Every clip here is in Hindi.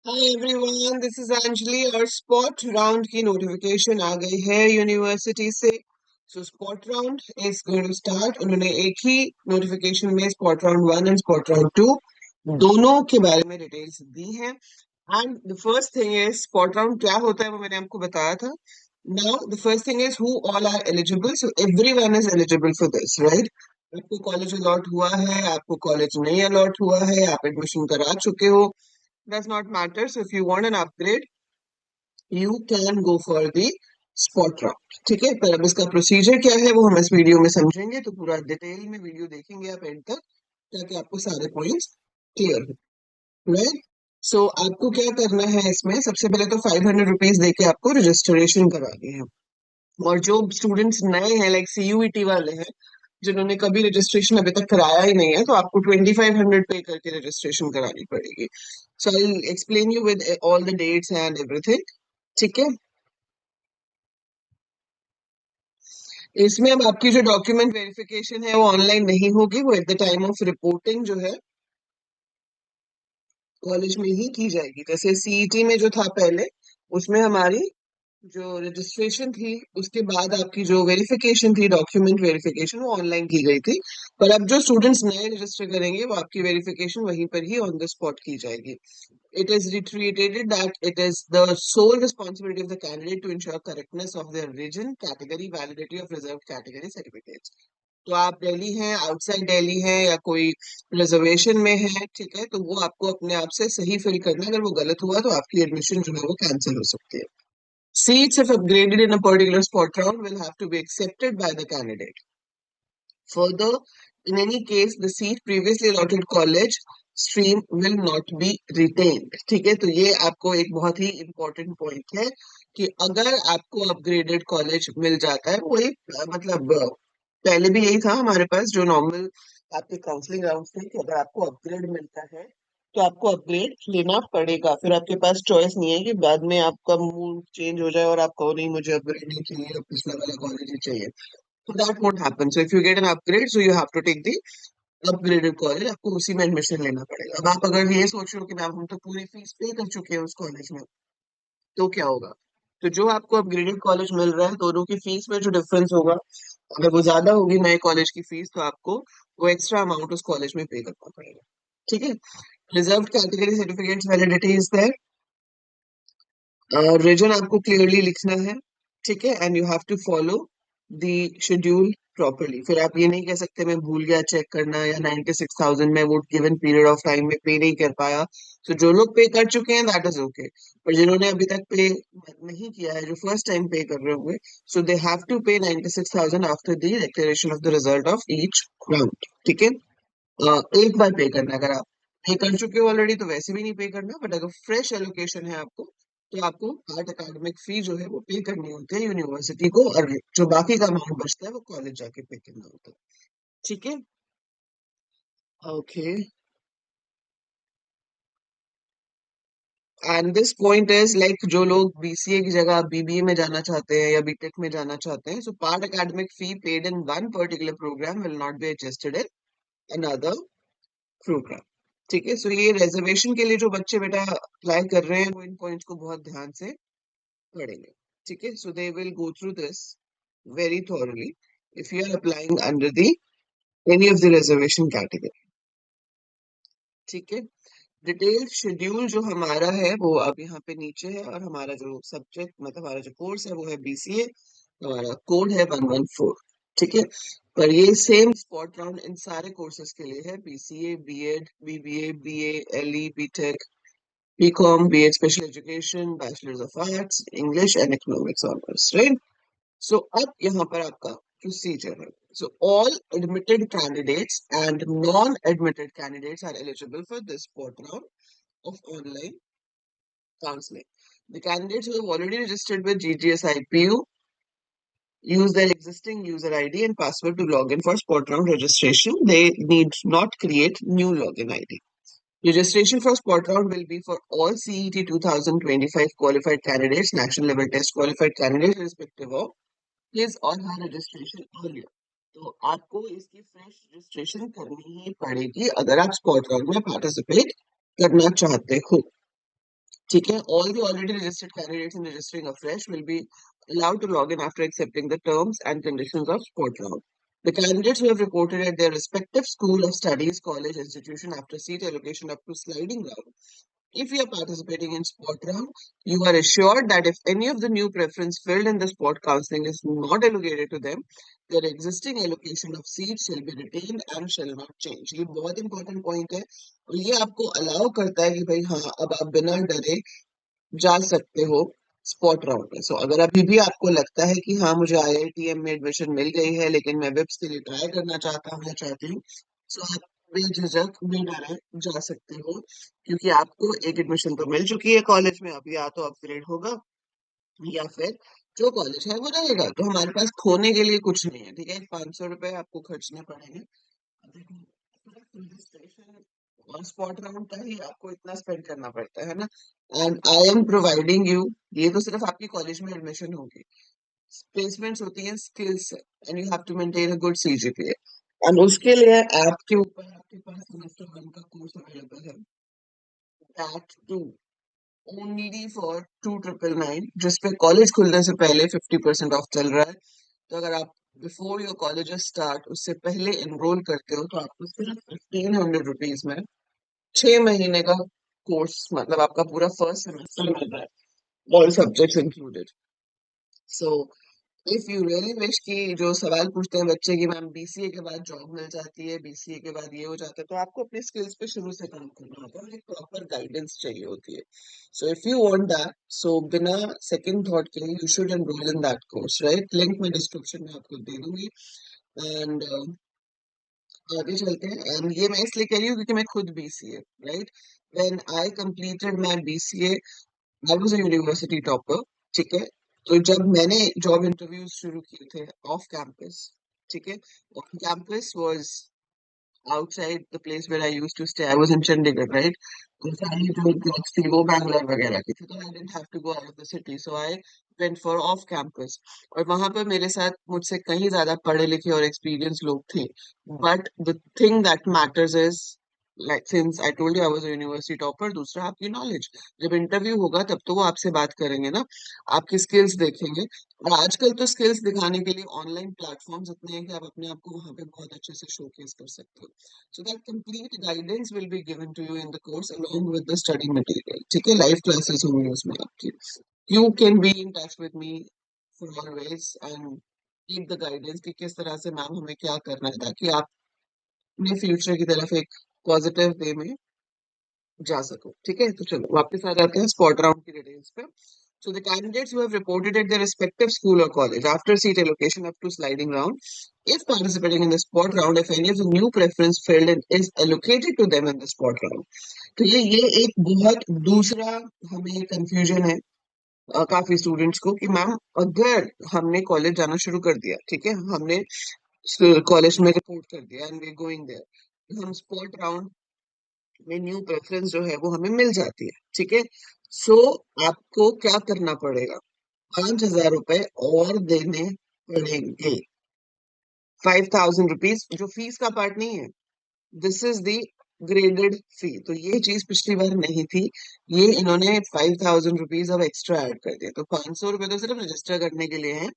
Hi everyone, this is Anjali और स्पॉट राउंड की नोटिफिकेशन आ गई है यूनिवर्सिटी से। So spot round is going to start. उन्होंने एक ही नोटिफिकेशन में spot round 1 and spot round 2 दोनों के बारे में डिटेल्स दी हैं। And the first thing is spot round क्या होता है वो मैंने आपको बताया था। Now the first thing is who all are eligible. So everyone is eligible for this, right? आपको कॉलेज अलॉट हुआ है, आपको कॉलेज नहीं अलॉट हुआ है, आप एडमिशन करा चुके हो, does not matter. So if you want an upgrade, you can go for the spot route. ठीक है, पर अब इसका प्रोसीजर क्या है वो हम इस वीडियो में समझेंगे, तो पूरा डिटेल में वीडियो देखेंगे आप एंड तक, ताकि आपको सारे पॉइंट्स क्लियर हो, राइट? सो आपको क्या करना है इसमें, सबसे पहले तो 500 रुपीज देके आपको रजिस्ट्रेशन करानी है। और जो स्टूडेंट्स नए हैं, लाइक सीयूईटी वाले हैं, जिन्होंने कभी रजिस्ट्रेशन अभी तक कराया ही नहीं है, तो आपको 2500 पे करके रजिस्ट्रेशन करानी पड़ेगी। So I explain you with all the dates and everything. ठीक है, इसमें अब आपकी जो डॉक्यूमेंट वेरिफिकेशन है वो ऑनलाइन नहीं होगी, वो at the time of reporting जो है कॉलेज में ही की जाएगी। जैसे सीईटी में जो था पहले, उसमें हमारी जो रजिस्ट्रेशन थी उसके बाद आपकी जो वेरिफिकेशन थी, डॉक्यूमेंट वेरिफिकेशन, वो ऑनलाइन की गई थी। पर अब जो स्टूडेंट्स नए रजिस्टर करेंगे वो आपकी वेरिफिकेशन वहीं पर ही ऑन द स्पॉट की जाएगी। It is reiterated that it is the sole responsibility of the candidate to ensure correctness of their region, category, validity of reserved category certificates. तो आप दिल्ली हैं, आउटसाइड दिल्ली हैं, या कोई रिजर्वेशन में है, ठीक है, तो वो आपको अपने आप से सही फिल करना है। अगर वो गलत हुआ तो आपकी एडमिशन जो है वो कैंसिल हो सकती है। Seats, if upgraded in a particular spot round, will have to be accepted by the candidate. Further, in any case, the seat previously allotted college stream will not be retained. ठीक है, तो ये आपको एक बहुत ही important point है कि अगर आपको upgraded college मिल जाता है, वो एक मतलब पहले भी यही था हमारे पास, जो नॉर्मल आपके काउंसलिंग राउंड थे, कि अगर आपको अपग्रेड मिलता है तो आपको अपग्रेड लेना पड़ेगा। फिर आपके पास चॉइस नहीं है कि बाद में आपका मूड चेंज हो जाए और आप कहो नहीं मुझे अपग्रेड नहीं चाहिए, अब पिछला वाला कॉलेज ही चाहिए। So that won't happen. So if you get an upgrade, so you have to take the upgraded college. आपको उसी में एडमिशन लेना पड़ेगा। अब आप अगर ये सोच रहे हो कि मैम हम तो पूरी फीस पे कर चुके हैं उस कॉलेज में, तो क्या होगा? तो जो आपको अपग्रेडेड कॉलेज मिल रहा है, दोनों की फीस में जो डिफरेंस होगा, अगर वो ज्यादा होगी नए कॉलेज की फीस, तो आपको वो एक्स्ट्रा अमाउंट उस कॉलेज में पे करना पड़ेगा। ठीक है, reserve category certificates validity is there. Reason आपको क्लियरली लिखना है, ठीक है, and you have to follow the schedule properly. फिर आप ये नहीं कह सकते मैं भूल गया चेक करना, या 96,000 में वो गिवन पीरियड ऑफ टाइम में पे नहीं कर पाया। तो जो लोग पे कर चुके हैं दैट इज ओके, पर जिन्होंने अभी तक पे नहीं किया है, जो फर्स्ट टाइम पे कर रहे होंगे, सो दे हैव टू पे 96,000 after the declaration of the result of each round. ठीक है, एक बार पे करना। अगर आप पे कर चुके हो ऑलरेडी तो वैसे भी नहीं पे करना, बट अगर फ्रेश एलोकेशन है आपको, तो आपको पार्ट एकेडमिक फी जो है वो पे करनी होती है यूनिवर्सिटी को, और जो बाकी का अमाउंट बचता है वो कॉलेज जाके पे करना होता है। ठीक है, okay. And this point is like, जो लोग बीसीए की जगह बीबीए में जाना चाहते हैं या बीटेक में जाना चाहते हैं, so part academic fee paid in one particular programme will not be adjusted in another programme. ठीक है, सो ये रिजर्वेशन के लिए जो बच्चे बेटा अप्लाई कर रहे हैं, वो इन पॉइंट्स को बहुत ध्यान से पढ़ेंगे। ठीक है, so they will go through this very thoroughly if you are applying under the any of the reservation category. ठीक है, डिटेल शेड्यूल जो हमारा है वो अब यहाँ पे नीचे है, और हमारा जो सब्जेक्ट मतलब हमारा जो कोर्स है वो है बीसीए। हमारा कोड है 114। ठीक है, पर ये सेम स्पॉट राउंड इन सारे कोर्सेज के लिए है, BCA, BEd, BBA, BA, LE, BTech, BCom, BEd special education, bachelors of arts, English and economics honours, right? So अब यहाँ पर आपका प्रोसीजर है। So all admitted candidates and non-admitted candidates are eligible for this fourth round of online counseling. The candidates who have already registered with GGS IPU use their existing user ID and password to log in for spot round registration. They need not create new login ID. Registration for spot round will be for all CET 2025 qualified candidates, national level test qualified candidates, irrespective of his or her registration earlier. तो आपको इसकी फ्रेश रजिस्ट्रेशन करनी ही पड़ेगी अगर आप स्पॉट राउंड में पार्टिसिपेट करना चाहते हो। ठीक है, all the already registered candidates in registering afresh will be allowed to log in after accepting the terms and conditions of spot round. The candidates who have reported at their respective school of studies, college, institution after seat allocation up to sliding round. If you are participating in spot round, you are assured that if any of the new preference filled in the spot counseling is not allocated to them, their existing allocation of seats shall be retained and shall not change. ये बहुत इंपॉर्टेंट पॉइंट है और ये आपको अलाउ करता है कि भाई हाँ अब आप बिना डरे जा सकते हो स्पॉट राउंड में। सो अगर अभी भी आपको लगता है कि हाँ मुझे आईआईटीएम में एडमिशन मिल गई है लेकिन मैं विप्स के लिए ट्राई करना चाहता हूँ या चाहती हूँ, सो आप बेझिझक बेडरे जा सकते हो क्योंकि आपको एक एडमिशन तो मिल चुकी है कॉलेज में, अब या तो अपग्रेड होगा या फिर जो कॉलेज है वो रहेगा। तो हमारे पास खोने के लिए कुछ नहीं है, ठीक है। 500 रुपए आपको खर्चने पड़ेंगे। देखो, सिर्फ रजिस्ट्रेशन और स्पॉट राउंड का ही आपको इतना स्पेंड करना पड़ता है ना। And I am providing you, ये तो सिर्फ आपकी कॉलेज में एडमिशन होगी, प्लेसमेंट्स होती हैं skills and you have to maintain a good CGPA. And उसके लिए ऐप के ऊपर आपके पास सेमेस्टर 1 का कोर्स अवेलेबल है, दैट टू ओनली फॉर 2999, जिसपे कॉलेज खुलने से पहले 50% ऑफ चल रहा है। तो अगर आप बिफोर योर कॉलेज स्टार्ट उससे पहले एनरोल करते हो तो आपको सिर्फ 1500 रुपीज में 6 महीने का कोर्स, मतलब आपका पूरा फर्स्ट सेमेस्टर मिल रहा है, all subjects included. So if you really wish कि जो सवाल पूछते हैं बच्चे कि मैम बीसीए के बाद जॉब मिल जाती है, बीसीए के बाद ये हो जाता है, तो आपको अपने स्किल्स पे शुरू से काम करना होता है, एक प्रॉपर गाइडेंस चाहिए होती है। So if you want that, so बिना सेकंड थॉट के you should enrol in that course, right. Link मैं डिस्क्रिप्शन में आपको दे दूंगी। एंड आगे चलते हैं। एंड ये मैं इसलिए कह रही हूँ क्योंकि मैं खुद BCA, right, when I completed my BCA I was a university topper, ठीक है। तो जब मैंने जॉब इंटरव्यूज शुरू किए थे ऑफ कैंपस, ठीक है, on campus was outside the place where I used to stay. I was in Chandigarh, right? तो सारी जो jobs थी वो बैंगलोर वगैरह की थी, तो I didn't have to go out of the city. So I went for off campus. और वहां पर मेरे साथ मुझसे कहीं ज्यादा पढ़े लिखे और एक्सपीरियंस लोग थे। But the thing that matters is, like since I told you I was a university topper, दूसरा आपकी नॉलेज। जब इंटरव्यू होगा तब तो वो आपसे बात करेंगे ना, आपकी स्किल्स देखेंगे। और आजकल तो स्किल्स दिखाने के लिए ऑनलाइन प्लेटफॉर्म्स इतने हैं कि आप अपने आप को वहां पे बहुत अच्छे से शोकेस कर सकते हो। So that complete guidance will be given to you in the course along with the study material, ठीक है। लाइव क्लासेस होंगी उसमें आपकी। You can be in touch with me for always and keep the guidance कि किस तरह से मैम हमें क्या करना है ताकि आप अपने फ्यूचर की तरफ एक पॉजिटिव वे में जा सको, ठीक है। तो चलो वापस आ जाते हैं स्पॉट राउंड की डिटेल्स पे। So the candidates who have reported at their respective school or college after seat allocation up to sliding round, if participating in the spot round, if any of the new preference filled in is allocated to them in the spot round, तो ये एक बहुत दूसरा हमें कंफ्यूजन है काफी स्टूडेंट्स को कि मैम अगर हमने कॉलेज जाना शुरू कर दिया, ठीक है, हमने कॉलेज में रिपोर्ट कर दिया एंड वी गोइंग देयर, हम स्पॉट राउंड में न्यू प्रेफरेंस जो है वो हमें मिल जाती है, ठीक है। सो आपको क्या करना पड़ेगा, 5,000 रुपए और देने पड़ेंगे। 5,000 रुपीज जो फीस का पार्ट नहीं है, दिस इज द ग्रेडेड फी। तो ये चीज पिछली बार नहीं थी, ये इन्होंने 5,000 रुपीज अब एक्स्ट्रा ऐड कर दिया। तो 500 रुपए तो सिर्फ रजिस्टर करने के लिए है,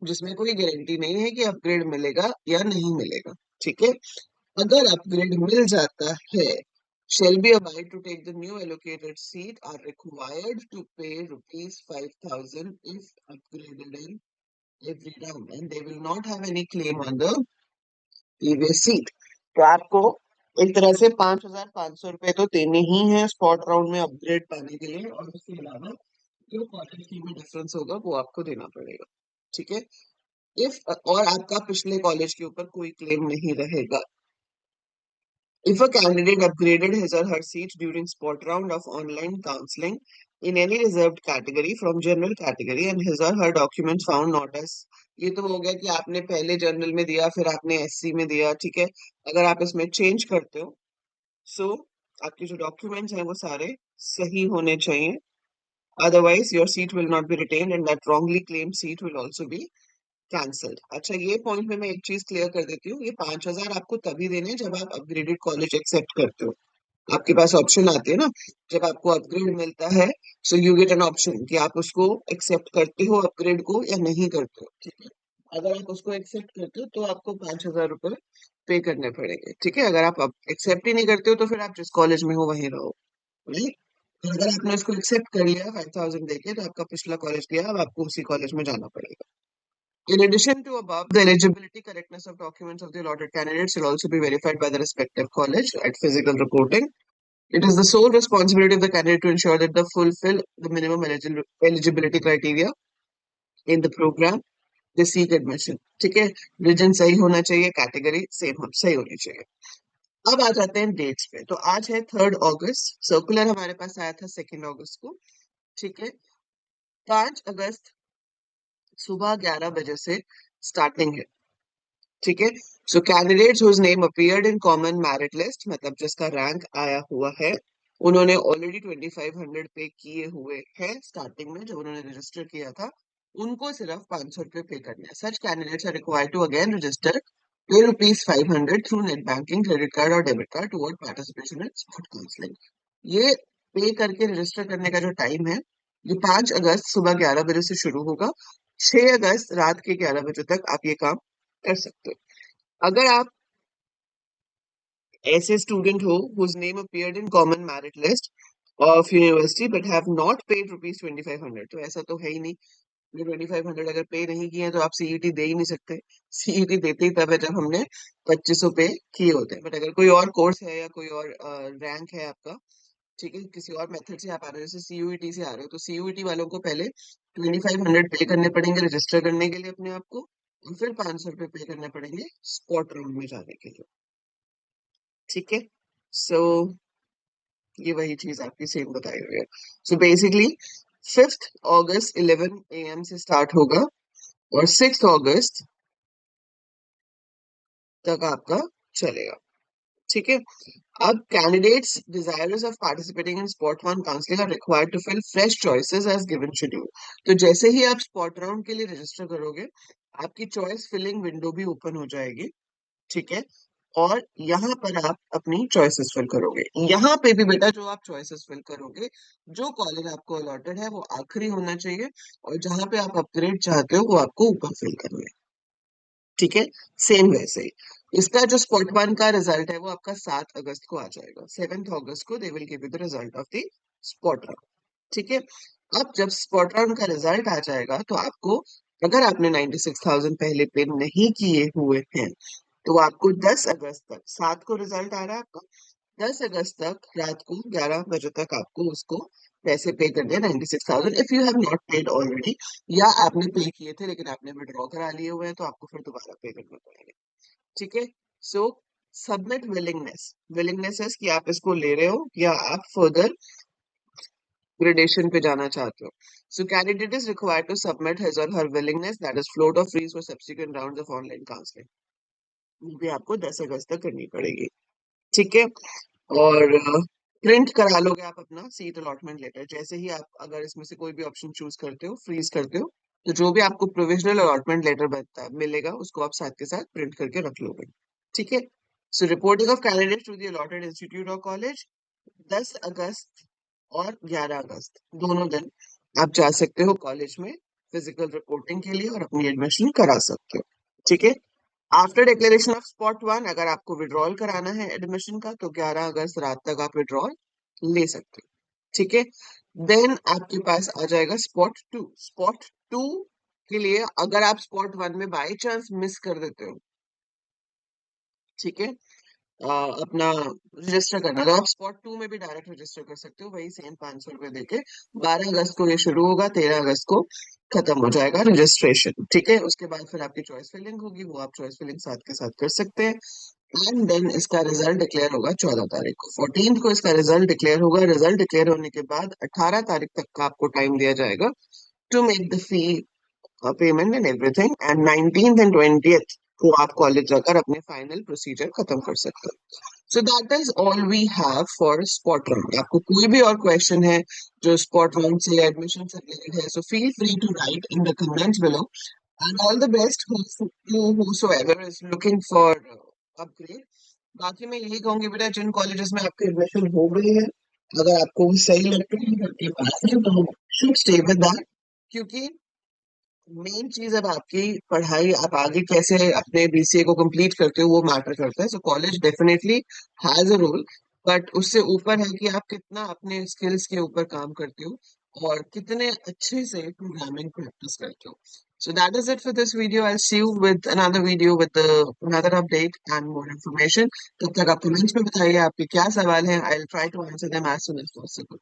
जिसमें कोई गारंटी नहीं है कि अपग्रेड मिलेगा या नहीं मिलेगा, ठीक है। अगर अपग्रेड मिल जाता है, shall be abide to take the new allocated seat are required to pay rupees 5,000 if upgraded in every round and they will not have any claim on the previous seat। तो आपको एक तरह से 5,500 रुपए तो देने ही है स्पॉट राउंड में अपग्रेड पाने के लिए, और उसके अलावा जो कॉलेज फी में डिफरेंस होगा वो आपको देना पड़ेगा, ठीक है। इफ और आपका पिछले कॉलेज के ऊपर कोई क्लेम नहीं रहेगा। If a candidate upgraded his or her seat during spot round of online counseling in any reserved category from general category and his or her documents found not as, ये तो हो गया कि आपने पहले जनरल में दिया फिर आपने एससी में दिया, ठीक है। अगर आप इसमें चेंज करते हो, सो आपके जो डॉक्यूमेंट्स हैं वो सारे सही होने चाहिए, otherwise your seat will not B retained and that wrongly claim seat will also be cancelled. अच्छा, ये पॉइंट में मैं एक चीज क्लियर कर देती हूँ, ये 5,000 आपको तभी देने हैं जब आप अपग्रेडेड कॉलेज एक्सेप्ट करते हो, आपके पास ऑप्शन आती है ना, जब आपको अपग्रेड मिलता है, so you get an option कि आप उसको एक्सेप्ट करते हो अपग्रेड को या नहीं करते हो, ठीक है। अगर आप उसको एक्सेप्ट करते हो तो आपको 5,000 रुपये पे करने पड़ेंगे, ठीक है। अगर आप एक्सेप्ट ही नहीं करते हो तो फिर आप जिस कॉलेज में हो वहीं रहो, राइट। तो अगर आपने उसको एक्सेप्ट कर लिया 5,000 देके, तो आपका पिछला कॉलेज गया, अब आपको उसी कॉलेज में जाना पड़ेगा। In addition to above, the eligibility correctness of documents of the allotted candidates will also be verified by the respective college at physical reporting. It is the sole responsibility of the candidate to ensure that they fulfill the minimum eligibility criteria in the program they seek admission. ठीक है, रीजन सही होना चाहिए, कैटेगरी सेम सही होनी चाहिए। अब आ जाते हैं डेट्स पे। तो आज है 3 अगस्त, सर्कुलर हमारे पास आया था 2 अगस्त को, ठीक है। 5 अगस्त सुबह 11 बजे से स्टार्टिंग है, ठीक है। So candidates whose name appeared in common merit list, मतलब जिसका रैंक आया हुआ है, उन्होंने ऑलरेडी 2500 पे किए हुए हैं स्टार्टिंग में जब उन्होंने रजिस्टर किया था, उनको सिर्फ 500 रुपये पे करने हैं। Such candidates are required to again register pay ₹500 through net banking, credit card और debit card toward participation in spot counselling. ये पे करके रजिस्टर करने का जो टाइम है, ये 5 अगस्त सुबह 11 बजे से शुरू होगा। 6 अगस्त रात के 11 बजे तक आप ये काम कर सकते हो। अगर आप ऐसे स्टूडेंट हो whose name appeared in common merit list of university but have not paid ₹2500, तो ऐसा तो है ही नहीं। ये 2500 अगर पे नहीं किए हैं तो आप सीईटी दे ही नहीं सकते। सीईटी देते ही तब है जब हमने 2500 पे किए होते हैं। बट अगर कोई और कोर्स है या कोई और रैंक है आपका, ठीक है, किसी और मेथड से आप आ रहे हो, जैसे सीयूईटी से आ रहे हो, तो सीयूईटी वालों को पहले 2500 पे करने पड़ेंगे रजिस्टर करने के लिए अपने आप को, और फिर 500 रुपये पे करने पड़ेंगे स्पॉट राउंड में जाने के लिए, ठीक है। सो ये वही चीज आपकी सेम बताई हुई है। सो बेसिकली 5 अगस्त 11 AM से स्टार्ट होगा और 6 अगस्त तक आपका चलेगा, ठीक है। अब candidates desires of participating in spot one counselling are required to fill fresh choices as given schedule. तो जैसे ही आप स्पॉट राउंड के लिए रजिस्टर करोगे, आपकी चॉइस फिलिंग विंडो भी ओपन हो जाएगी, ठीक है। और यहाँ पर आप अपनी चॉइसेस फिल करोगे। यहाँ पे भी बेटा जो आप चॉइसेस फिल करोगे, जो कॉलेज आपको अलॉटेड है वो आखिरी होना चाहिए, और जहां पे आप अपग्रेड चाहते हो वो आपको ऊपर फिल करना है, ठीक है। सेम वैसे ही इसका जो स्पॉट वन का रिजल्ट है वो आपका 7 अगस्त को आ जाएगा। 7 अगस्त को they will give you the result of the spot round, ठीक है। अब जब स्पॉट राउंड का रिजल्ट आ जाएगा तो आपको, अगर आपने 96,000 पहले पे नहीं किए हुए हैं, तो आपको 10 अगस्त तक, 7 को रिजल्ट आ रहा है आपका, 10 अगस्त तक रात को 11 बजे तक आपको उसको पैसे पे करने हैं, 96,000, if you have not paid already, या आपने पे किए थे लेकिन आपने विड्रॉ करा लिए हुए हैं तो आपको फिर दोबारा पे करने पड़ेंगे, ठीक है। सो सबमिट विलिंगनेस, विलिंगनेस कि आप इसको ले रहे हो या आप फर्दर ग्रेडेशन पे जाना चाहते हो। So candidate is required to submit his और her willingness, that is float of fees for subsequent rounds of online counselling, वो भी आपको 10 अगस्त तक करनी पड़ेगी, ठीक है। और प्रिंट करा लोगे आप अपना सीट अलॉटमेंट लेटर, जैसे ही आप अगर इसमें से कोई भी ऑप्शन चूज करते हो, फ्रीज करते हो, तो जो भी आपको प्रोविजनल अलॉटमेंट लेटर बनता है मिलेगा, उसको आप साथ के साथ प्रिंट करके रख लोगे, ठीक है। So reporting of candidate to the allotted institute और कॉलेज, 10 अगस्त और 11 अगस्त दोनों दिन आप जा सकते हो कॉलेज में फिजिकल रिपोर्टिंग के लिए और अपनी एडमिशन करा सकते हो, ठीक है। After declaration of spot one, अगर आपको विड्रॉल कराना है एडमिशन का, तो 11 अगस्त रात तक आप विड्रॉल ले सकते हो, ठीक है। देन आपके पास आ जाएगा स्पॉट टू। स्पॉट टू के लिए अगर आप स्पॉट वन में बाई चांस मिस कर देते हो, ठीक है, अपना रजिस्टर करना, तो आप स्पॉट टू में भी डायरेक्ट रजिस्टर कर सकते हो, वही सेम 500 रुपए देके। 12 अगस्त को ये शुरू होगा, 13 अगस्त को खत्म हो जाएगा रजिस्ट्रेशन, ठीक है। उसके बाद फिर आपकी चॉइस फिलिंग होगी, वो आप चॉइस फिलिंग साथ के साथ कर सकते हैं। एंड देन इसका रिजल्ट डिक्लेयर होगा 14 तारीख को, 14th को इसका रिजल्ट डिक्लेयर होगा। रिजल्ट डिक्लेयर होने के बाद 18 तारीख तक का आपको टाइम दिया जाएगा to make the fee payment and everything, and 19th and 20th को आप कॉलेज जाकर अपने फाइनल प्रोसीजर खत्म कर सकते हो। So that is all we have for spot round. आपको कोई भी और क्वेश्चन है जो स्पॉट राउंड से एडमिशन से रिलेटेड है, so feel free to write in the comments below, and all the best whosoever is looking for upgrade. बाकी मैं यही कहूंगी बेटा, जिन कॉलेजेस में आपके एडमिशन हो गए हैं, अगर आपको वो सही लगते हैं, आपके पास है, तो शुड स्टे विद दैट। क्योंकि मेन चीज अब आपकी पढ़ाई, आप आगे कैसे अपने बीसीए को कंप्लीट करते हो वो मैटर करता है। So college definitely has a role, but उससे ऊपर है कि आप कितना अपने स्किल्स के ऊपर काम करते हो और कितने अच्छे से प्रोग्रामिंग प्रैक्टिस करते हो। So that is it for this video. I'll see you with another video with another update and more information. तब तक आप कमेंट्स में बताइए आपके क्या सवाल हैं. I'll try to answer them as soon as possible.